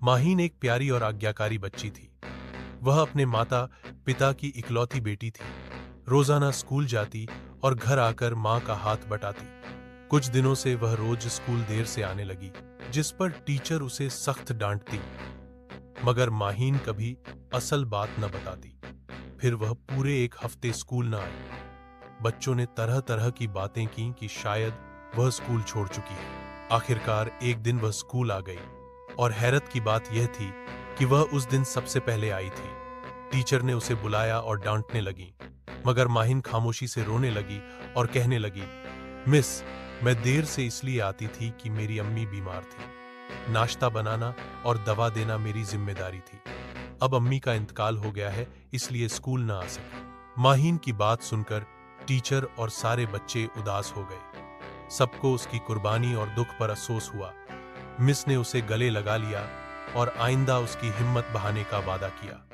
माहीन एक प्यारी और आज्ञाकारी बच्ची थी। वह अपने माता पिता की इकलौती बेटी थी। रोजाना स्कूल जाती और घर आकर माँ का हाथ बटाती। कुछ दिनों से वह रोज स्कूल देर से आने लगी, जिस पर टीचर उसे सख्त डांटती। मगर माहीन कभी असल बात न बताती। फिर वह पूरे एक हफ्ते स्कूल न आई। बच्चों ने तरह तरह की बातें की कि शायद वह स्कूल छोड़ चुकी है। आखिरकार एक दिन वह स्कूल आ गई और हैरत की बात यह थी कि वह उस दिन सबसे पहले आई थी। टीचर ने उसे बुलाया और डांटने लगी, मगर माहीन खामोशी से रोने लगी और कहने लगी, मिस, मैं देर से इसलिए आती थी कि मेरी अम्मी बीमार थी। नाश्ता बनाना और दवा देना मेरी जिम्मेदारी थी। अब अम्मी का इंतकाल हो गया है, इसलिए स्कूल न आ सकी। माहीन की बात सुनकर टीचर और सारे बच्चे उदास हो गए। सबको उसकी कुर्बानी और दुख पर अफसोस हुआ। मिस ने उसे गले लगा लिया और आइंदा उसकी हिम्मत बहाने का वादा किया।